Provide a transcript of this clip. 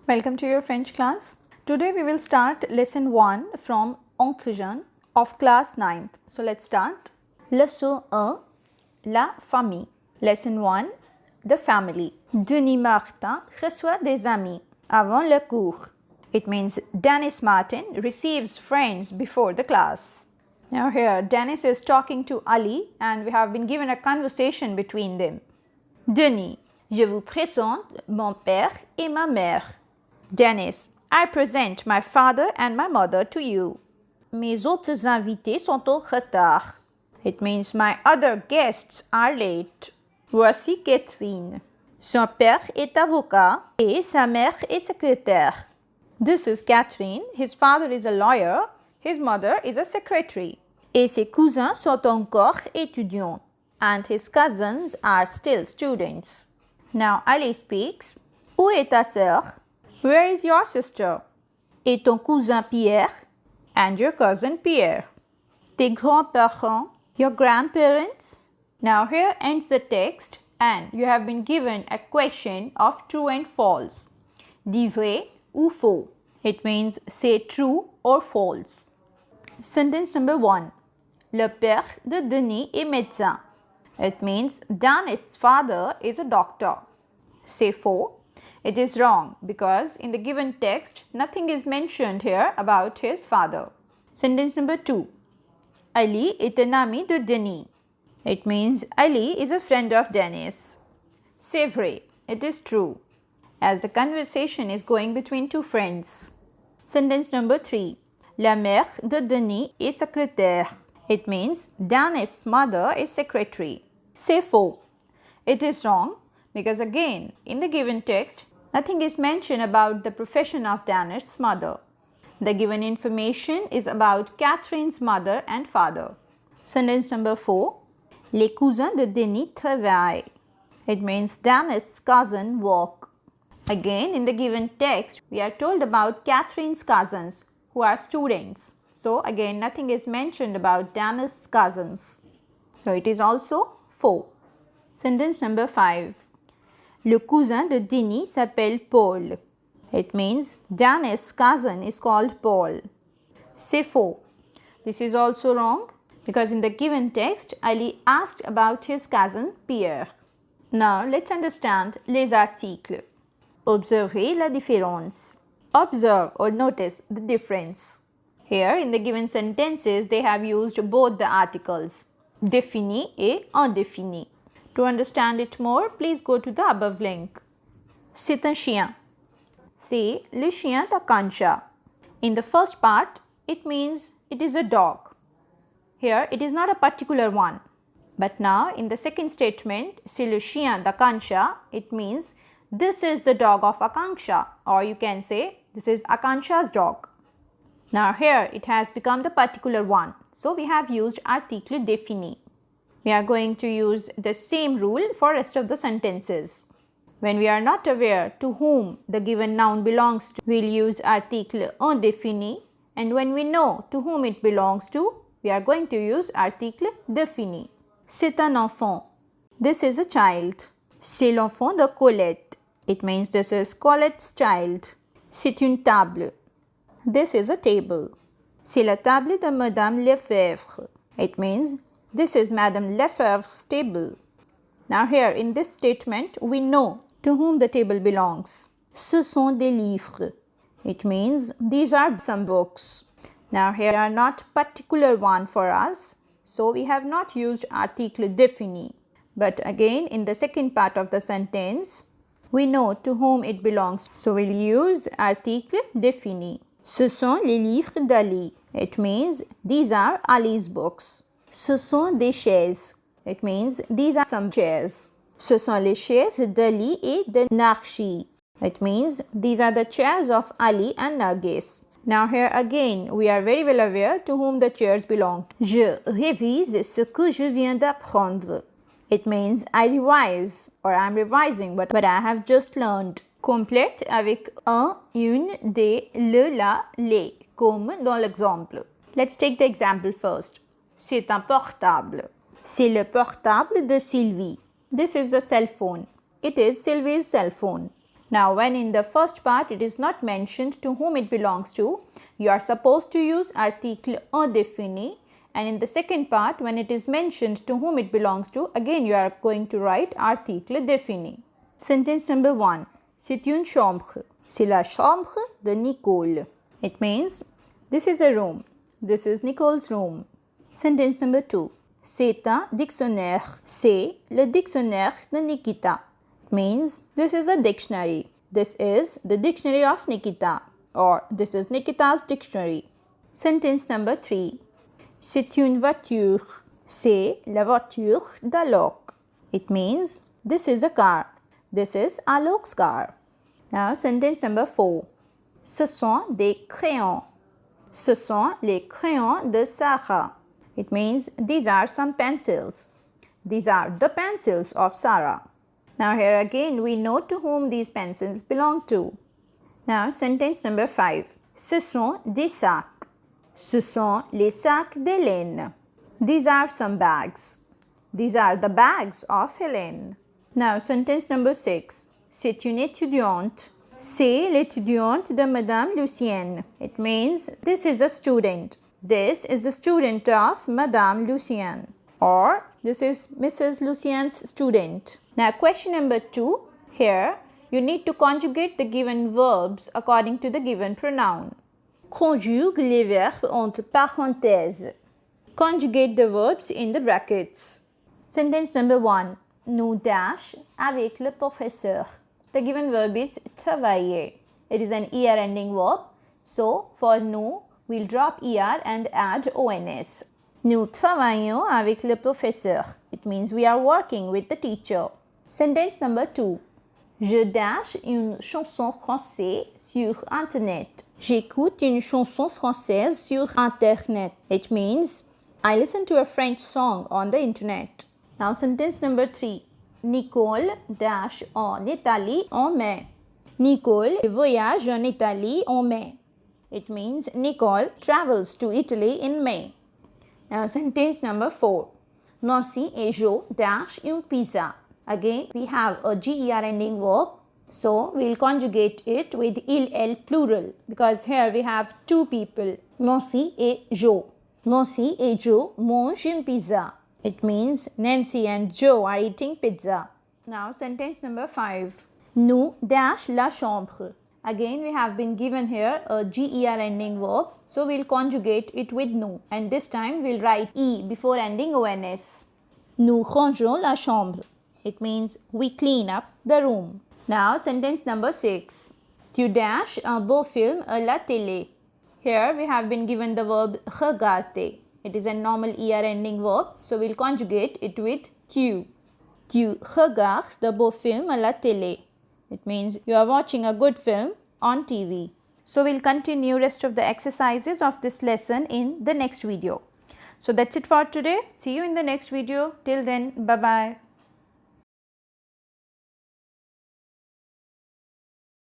Welcome to your French class. Today we will start lesson 1 from ENTRE JEUNE of class 9th. So let's start. Leçon 1, la famille. Lesson 1, the family. Denis Martin reçoit des amis avant le cours. It means Dennis Martin receives friends before the class. Now here Dennis is talking to Ali and we have been given a conversation between them. Denis, je vous présente mon père et ma mère. Dennis, I present my father and my mother to you. Mes autres invités sont en retard. It means my other guests are late. Voici Catherine. Son père est avocat et sa mère est secrétaire. This is Catherine. His father is a lawyer. His mother is a secretary. Et ses cousins sont encore étudiants. And his cousins are still students. Now Ali speaks. Où est ta sœur? Where is your sister? Et ton cousin Pierre? And your cousin Pierre. Tes grands-parents? Your grandparents? Now here ends the text and you have been given a question of true and false. Dis vrai ou faux. It means say true or false. Sentence number 1. Le père de Denis est médecin. It means Denis' father is a doctor. Say faux. It is wrong because in the given text, nothing is mentioned here about his father. Sentence number 2. Ali est un ami de Denis. It means Ali is a friend of Denis. C'est vrai. It is true, as the conversation is going between two friends. Sentence number 3. La mère de Denis est secrétaire. It means Denis' mother is secretary. C'est faux. It is wrong because again, in the given text, nothing is mentioned about the profession of Denis' mother. The given information is about Catherine's mother and father. Sentence number 4. Les cousins de Denis travaillent. It means Denis' cousin work. Again, in the given text, we are told about Catherine's cousins who are students. So again, nothing is mentioned about Denis' cousins. So it is also faux. Sentence number 5. Le cousin de Denis s'appelle Paul. It means Denis' cousin is called Paul. C'est faux. This is also wrong because in the given text, Ali asked about his cousin Pierre. Now let's understand les articles. Observez la différence. Observe or notice the difference. Here in the given sentences, they have used both the articles, définis et indéfinis. To understand it more, please go to the above link. C'est un chien. C'est le chien d'Akansha. In the first part, it means it is a dog. Here, it is not a particular one. But now, in the second statement, c'est le chien d'Akansha, it means this is the dog of Akanksha, or you can say this is Akansha's dog. Now here, it has become the particular one. So we have used article défini. We are going to use the same rule for rest of the sentences. When we are not aware to whom the given noun belongs to, we will use article indéfini, and when we know to whom it belongs to, we are going to use article défini. C'est un enfant. This is a child. C'est l'enfant de Colette. It means this is Colette's child. C'est une table. This is a table. C'est la table de Madame Lefebvre. It means this is Madame Lefebvre's table. Now here in this statement, we know to whom the table belongs. Ce sont des livres. It means these are some books. Now here are not particular one for us, so we have not used article défini. But again, in the second part of the sentence, we know to whom it belongs, so we'll use article défini. Ce sont les livres d'Ali. It means these are Ali's books. Ce sont des chaises. It means these are some chairs. Ce sont les chaises d'Ali et de Narchi. It means these are the chairs of Ali and Nargis. Now here again, we are very well aware to whom the chairs belong. Je révise ce que je viens d'apprendre. It means I revise or I am revising what I have just learned. Complète avec un, une, des, le, la, les, comme dans l'exemple. Let's take the example first. C'est un portable. C'est le portable de Sylvie. This is the cell phone. It is Sylvie's cell phone. Now, when in the first part it is not mentioned to whom it belongs to, you are supposed to use article indéfini, and in the second part when it is mentioned to whom it belongs to, again you are going to write article défini. Sentence number 1. C'est une chambre. C'est la chambre de Nicole. It means this is a room. This is Nicole's room. Sentence number 2. C'est un dictionnaire. C'est le dictionnaire de Nikita. It means this is a dictionary. This is the dictionary of Nikita, or this is Nikita's dictionary. Sentence number 3. C'est une voiture. C'est la voiture d'Alok. It means this is a car. This is Alok's car. Now sentence number 4. Ce sont des crayons. Ce sont les crayons de Sarah. It means these are some pencils. These are the pencils of Sarah. Now here again we know to whom these pencils belong to. Now sentence number 5. Ce sont des sacs. Ce sont les sacs d'Hélène. These are some bags. These are the bags of Hélène. Now sentence number 6. C'est une étudiante. C'est l'étudiante de Madame Lucienne. It means this is a student. This is the student of Madame Lucienne, or this is Mrs. Lucienne's student. Now question number 2. Here you need to conjugate the given verbs according to the given pronoun. Conjugue les verbes entre parenthèses. Conjugate the verbs in the brackets. Sentence number 1. Nous dash avec le professeur. The given verb is travailler. It is an ER ending verb. So for nous, we'll drop ER and add ONS. Nous travaillons avec le professeur. It means we are working with the teacher. Sentence number 2. Je dash une chanson française sur Internet. J'écoute une chanson française sur Internet. It means I listen to a French song on the Internet. Now sentence number 3. Nicole dash en Italie en mai. Nicole voyage en Italie en mai. It means Nicole travels to Italy in May. Now sentence number 4. Nancy et Jo dash une pizza. Again we have a GER ending verb. So we'll conjugate it with il plural because here we have two people. Nancy et Jo. Nancy et Jo mangent une pizza. It means Nancy and Joe are eating pizza. Now sentence number 5. Nous dash la chambre. Again we have been given here a GER ending verb. So we'll conjugate it with nous, and this time we'll write E before ending ONS. Nous rangeons la chambre. It means we clean up the room. Now sentence number 6. Tu dash un beau film à la télé. Here we have been given the verb regarder. It is a normal ER ending verb, so we'll conjugate it with tu. Tu regardes de beau film à la télé. It means you are watching a good film on TV. So we'll continue rest of the exercises of this lesson in the next video. So that's it for today. See you in the next video. Till then, bye-bye.